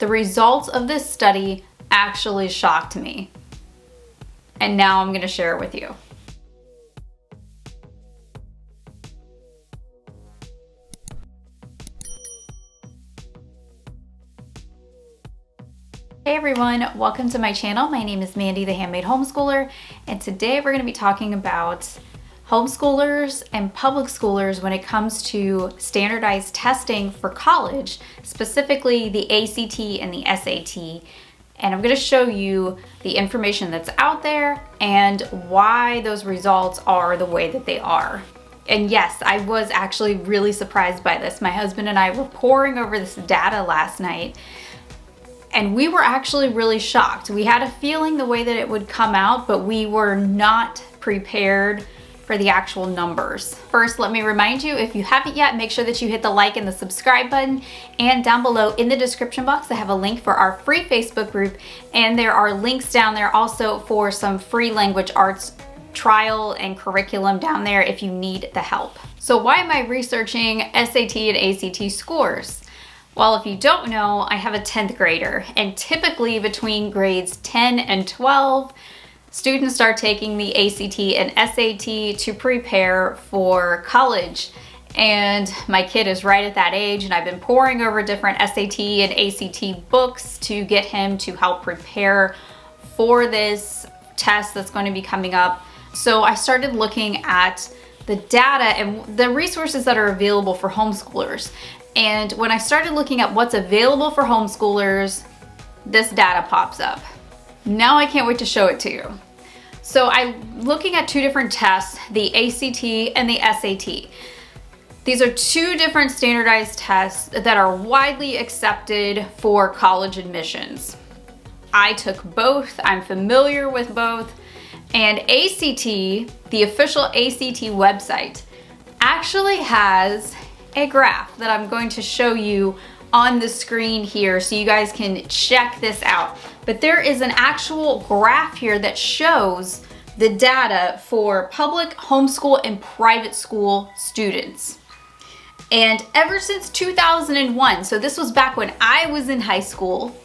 The results of this study actually shocked me. And now I'm going to share it with you. Hey everyone, welcome to my channel. My name is Mandy, the Handmade Homeschooler, and today we're going to be talking about homeschoolers and public schoolers when it comes to standardized testing for college, specifically the ACT and the SAT. And I'm going to show you the information that's out there and why those results are the way that they are. And yes, I was actually really surprised by this. My husband and I were poring over this data last night, and we were actually really shocked. We had a feeling the way that it would come out, but we were not prepared for the actual numbers. First, let me remind you, if you haven't yet, make sure that you hit the like and the subscribe button. And down below in the description box, I have a link for our free Facebook group. And there are links down there also for some free language arts trial and curriculum down there if you need the help. So why am I researching SAT and ACT scores? Well, if you don't know, I have a 10th grader, and typically between grades 10 and 12, students start taking the ACT and SAT to prepare for college. And my kid is right at that age, and I've been poring over different SAT and ACT books to get him to help prepare for this test that's going to be coming up. So I started looking at the data and the resources that are available for homeschoolers. And when I started looking at what's available for homeschoolers, this data pops up. Now I can't wait to show it to you. So I'm looking at two different tests, the ACT and the SAT. These are two different standardized tests that are widely accepted for college admissions. I took both, I'm familiar with both, and ACT, the official ACT website, actually has a graph that I'm going to show you on the screen here so you guys can check this out. But there is an actual graph here that shows the data for public, homeschool, and private school students. And ever since 2001, so this was back when I was in high school,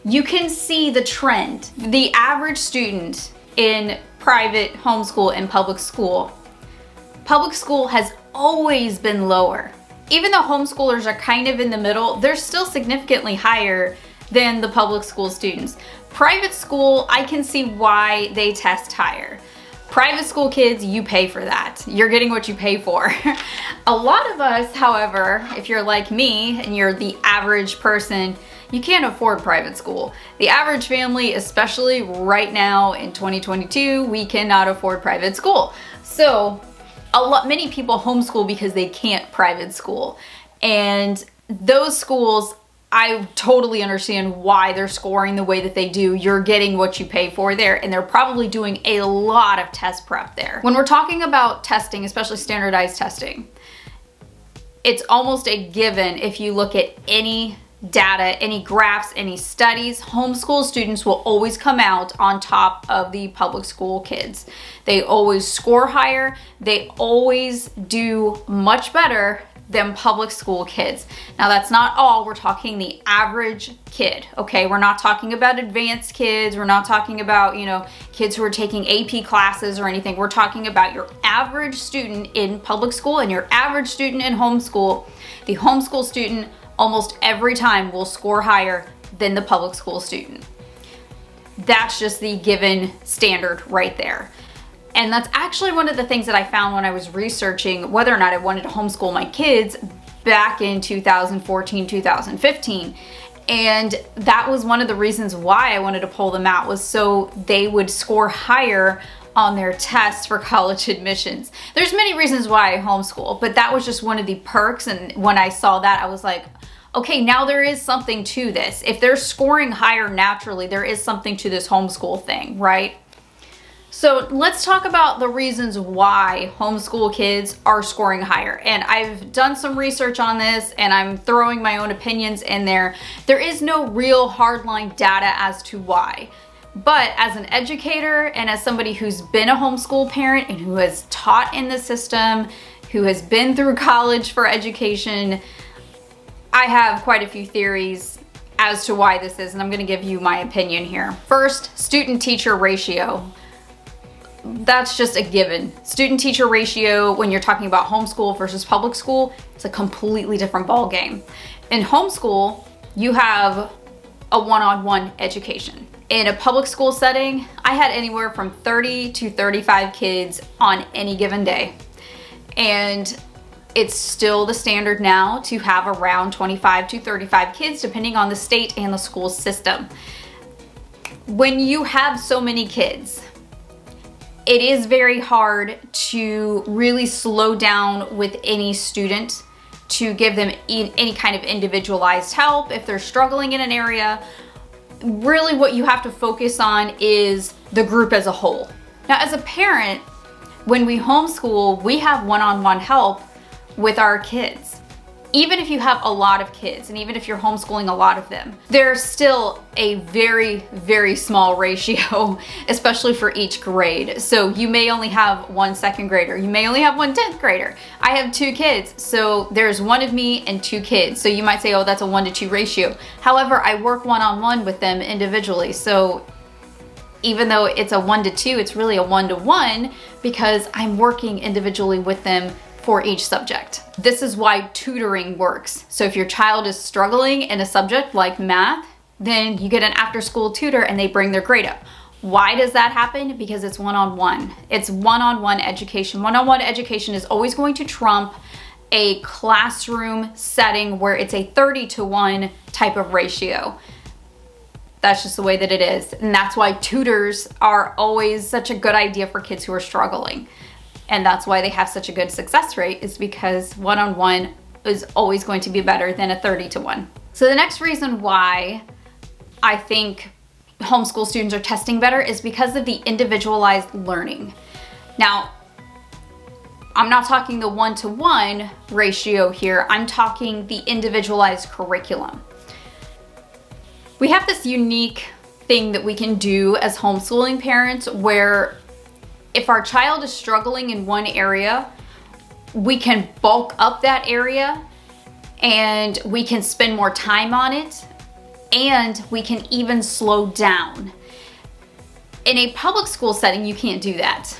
you can see the trend. The average student in private, homeschool, and public school has always been lower. Even though homeschoolers are kind of in the middle, they're still significantly higher than the public school students. Private school, I can see why they test higher. Private school kids, you pay for that. You're getting what you pay for. A lot of us, however, if you're like me and you're the average person, you can't afford private school. The average family, especially right now in 2022, we cannot afford private school. So many people homeschool because they can't private school. And those schools, I totally understand why they're scoring the way that they do. You're getting what you pay for there, and they're probably doing a lot of test prep there. When we're talking about testing, especially standardized testing, it's almost a given if you look at any data, any graphs, any studies, homeschool students will always come out on top of the public school kids. They always score higher. They always do much better than public school kids. Now that's not all, we're talking the average kid, okay? We're not talking about advanced kids. We're not talking about, kids who are taking AP classes or anything. We're talking about your average student in public school and your average student in homeschool. The homeschool student almost every time will score higher than the public school student. That's just the given standard right there. And that's actually one of the things that I found when I was researching whether or not I wanted to homeschool my kids back in 2014, 2015. And that was one of the reasons why I wanted to pull them out, was so they would score higher on their tests for college admissions. There's many reasons why I homeschool, but that was just one of the perks. And when I saw that, I was like, okay, now there is something to this. If they're scoring higher naturally, there is something to this homeschool thing, right? So let's talk about the reasons why homeschool kids are scoring higher. And I've done some research on this, and I'm throwing my own opinions in there. There is no real hardline data as to why. But as an educator and as somebody who's been a homeschool parent and who has taught in the system, who has been through college for education, I have quite a few theories as to why this is, and I'm going to give you my opinion here. First, student-teacher ratio. That's just a given. Student-teacher ratio, when you're talking about homeschool versus public school, it's a completely different ballgame. In homeschool, you have a one-on-one education. In a public school setting, I had anywhere from 30 to 35 kids on any given day. And it's still the standard now to have around 25 to 35 kids, depending on the state and the school system. When you have so many kids, it is very hard to really slow down with any student to give them any kind of individualized help if they're struggling in an area. Really what you have to focus on is the group as a whole. Now, as a parent, when we homeschool, we have one-on-one help with our kids. Even if you have a lot of kids, and even if you're homeschooling a lot of them, there's still a very, very small ratio, especially for each grade. So you may only have one second grader, you may only have one 10th grader. I have 2 kids, so there's one of me and 2 kids. So you might say, oh, that's a 1-to-2 ratio. However, I work one-on-one with them individually. So even though it's a 1-to-2, it's really a 1-to-1 because I'm working individually with them for each subject. This is why tutoring works. So if your child is struggling in a subject like math, then you get an after-school tutor and they bring their grade up. Why does that happen? Because it's one-on-one. It's one-on-one education. One-on-one education is always going to trump a classroom setting where it's a 30-to-1 type of ratio. That's just the way that it is. And that's why tutors are always such a good idea for kids who are struggling. And that's why they have such a good success rate, is because one-on-one is always going to be better than a 30-to-1. So the next reason why I think homeschool students are testing better is because of the individualized learning. Now, I'm not talking the 1-to-1 ratio here, I'm talking the individualized curriculum. We have this unique thing that we can do as homeschooling parents where if our child is struggling in one area, we can bulk up that area and we can spend more time on it, and we can even slow down. In a public school setting, you can't do that.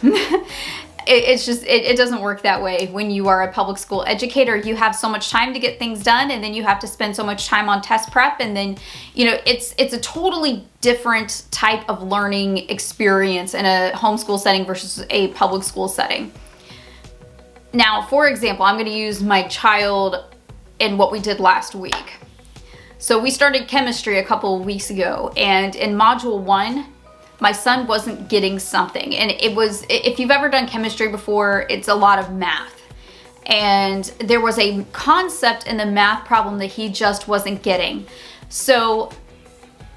It doesn't work that way. When you are a public school educator, you have so much time to get things done, and then you have to spend so much time on test prep, and then, you know, it's a totally different type of learning experience in a homeschool setting versus a public school setting. Now, for example, I'm going to use my child in what we did last week. So we started chemistry a couple of weeks ago, and in module 1, my son wasn't getting something. And it was, if you've ever done chemistry before, it's a lot of math. And there was a concept in the math problem that he just wasn't getting. So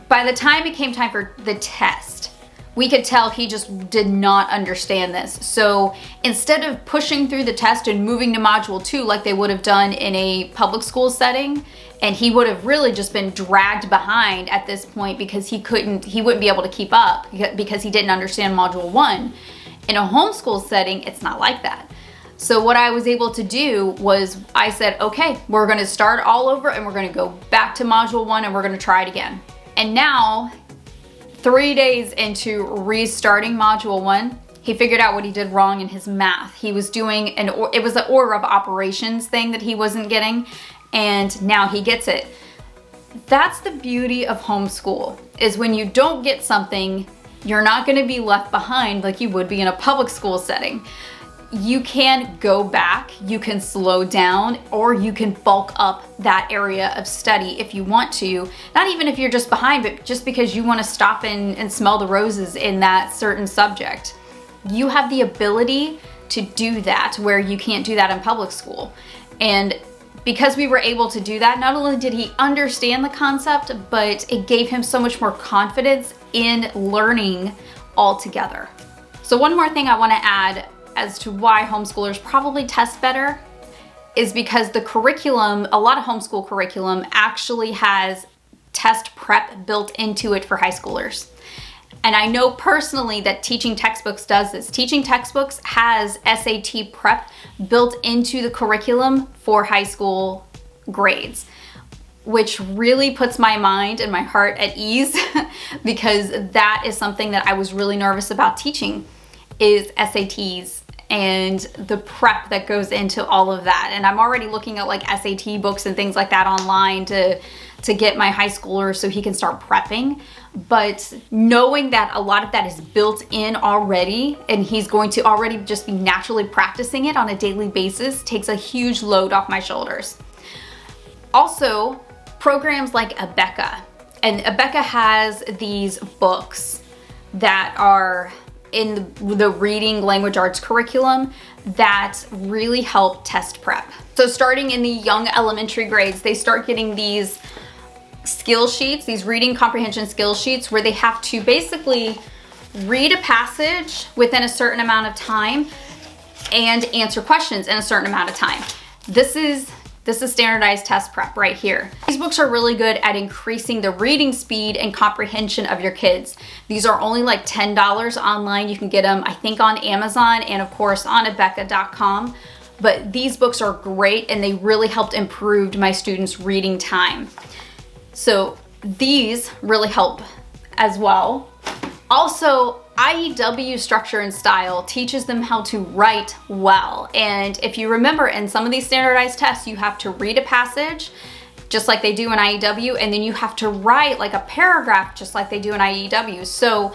by the time it came time for the test, we could tell he just did not understand this. So instead of pushing through the test and moving to module 2 like they would have done in a public school setting, and he would have really just been dragged behind at this point because he wouldn't be able to keep up because he didn't understand module 1. In a homeschool setting, it's not like that. So what I was able to do was I said, okay, we're gonna start all over and we're gonna go back to module 1 and we're gonna try it again. And now, 3 days into restarting module 1, he figured out what he did wrong in his math. He was doing it was an order of operations thing that he wasn't getting, and now he gets it. That's the beauty of homeschool, is when you don't get something, you're not gonna be left behind like you would be in a public school setting. You can go back, you can slow down, or you can bulk up that area of study if you want to. Not even if you're just behind, but just because you want to stop and smell the roses in that certain subject. You have the ability to do that where you can't do that in public school. And because we were able to do that, not only did he understand the concept, but it gave him so much more confidence in learning altogether. So one more thing I want to add as to why homeschoolers probably test better is because the curriculum, a lot of homeschool curriculum actually has test prep built into it for high schoolers. And I know personally that teaching textbooks does this. Teaching textbooks has SAT prep built into the curriculum for high school grades. which really puts my mind and my heart at ease because that is something that I was really nervous about teaching, is SATs and the prep that goes into all of that. And I'm already looking at like SAT books and things like that online to get my high schooler so he can start prepping. But knowing that a lot of that is built in already and he's going to already just be naturally practicing it on a daily basis takes a huge load off my shoulders. Also, programs like Abeka. And Abeka has these books that are in the reading language arts curriculum that really help test prep. So starting in the young elementary grades, they start getting these skill sheets, these reading comprehension skill sheets, where they have to basically read a passage within a certain amount of time and answer questions in a certain amount of time. This is standardized test prep right here. These books are really good at increasing the reading speed and comprehension of your kids. These are only like $10 online. You can get them, I think, on Amazon and of course on abeka.com. But these books are great and they really helped improve my students' reading time. So these really help as well. Also, IEW structure and style teaches them how to write well. And if you remember, in some of these standardized tests, you have to read a passage just like they do in IEW, and then you have to write like a paragraph just like they do in IEW. So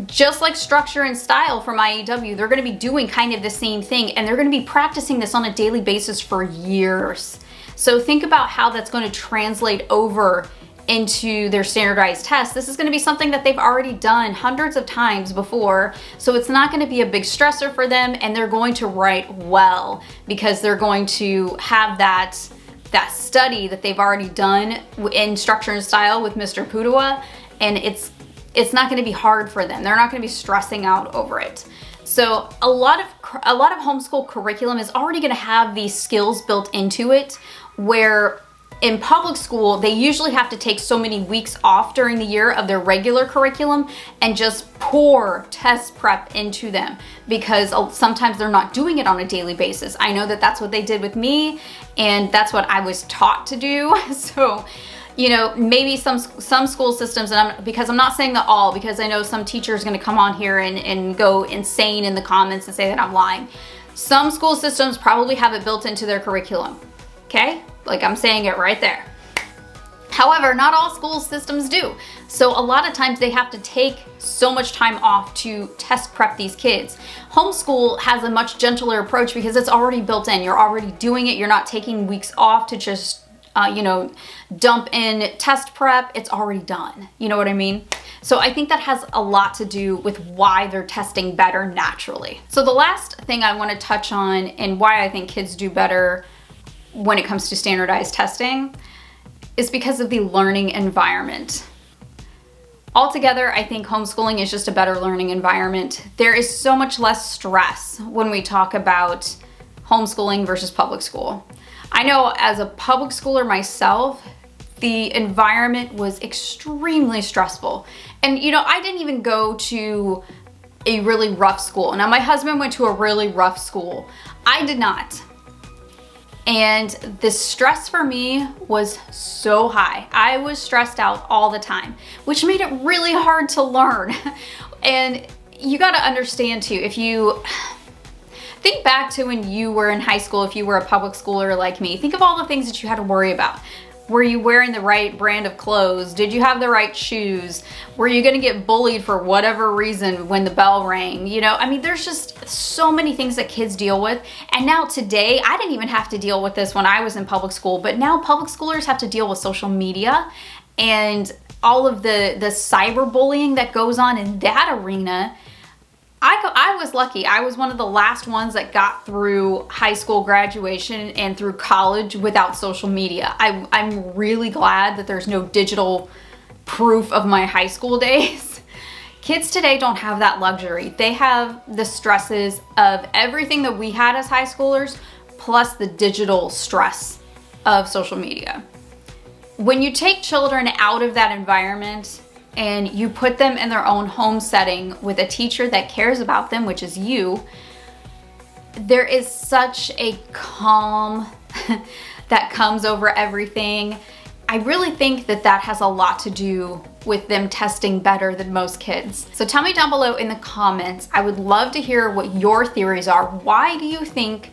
just like structure and style from IEW, they're going to be doing kind of the same thing, and they're going to be practicing this on a daily basis for years. So think about how that's going to translate over into their standardized tests. This is going to be something that they've already done hundreds of times before, so it's not going to be a big stressor for them, and they're going to write well because they're going to have that study that they've already done in structure and style with Mr. Pudua, and it's not going to be hard for them. They're not going to be stressing out over it. So a lot of homeschool curriculum is already going to have these skills built into it, where in public school, they usually have to take so many weeks off during the year of their regular curriculum and just pour test prep into them because sometimes they're not doing it on a daily basis. I know that that's what they did with me, and that's what I was taught to do. So, you know, maybe some school systems, and because I'm not saying that all, because I know some teacher is going to come on here and go insane in the comments and say that I'm lying. Some school systems probably have it built into their curriculum. Okay? Like I'm saying it right there. However, not all school systems do. So a lot of times they have to take so much time off to test prep these kids. Homeschool has a much gentler approach because it's already built in. You're already doing it. You're not taking weeks off to just, dump in test prep. It's already done. You know what I mean? So I think that has a lot to do with why they're testing better naturally. So the last thing I want to touch on and why I think kids do better when it comes to standardized testing is because of the learning environment. Altogether, I think homeschooling is just a better learning environment. There is so much less stress when we talk about homeschooling versus public school. I know as a public schooler myself, the environment was extremely stressful. And I didn't even go to a really rough school. Now my husband went to a really rough school. I did not. And the stress for me was so high. I was stressed out all the time, which made it really hard to learn. And you got to understand too, if you think back to when you were in high school, if you were a public schooler like me, think of all the things that you had to worry about. Were you wearing the right brand of clothes? Did you have the right shoes? Were you gonna get bullied for whatever reason when the bell rang? There's just so many things that kids deal with. And now today, I didn't even have to deal with this when I was in public school, but now public schoolers have to deal with social media and all of the cyberbullying that goes on in that arena. I was lucky. I was one of the last ones that got through high school graduation and through college without social media. I'm really glad that there's no digital proof of my high school days. Kids today don't have that luxury. They have the stresses of everything that we had as high schoolers, plus the digital stress of social media. When you take children out of that environment and you put them in their own home setting with a teacher that cares about them, which is you, there is such a calm that comes over everything. I really think that that has a lot to do with them testing better than most kids. So tell me down below in the comments. I would love to hear what your theories are. Why do you think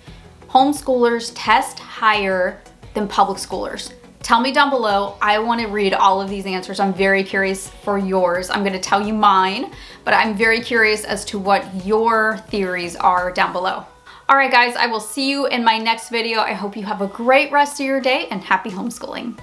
homeschoolers test higher than public schoolers? Tell me down below. I want to read all of these answers. I'm very curious for yours. I'm going to tell you mine, but I'm very curious as to what your theories are down below. All right, guys, I will see you in my next video. I hope you have a great rest of your day and happy homeschooling.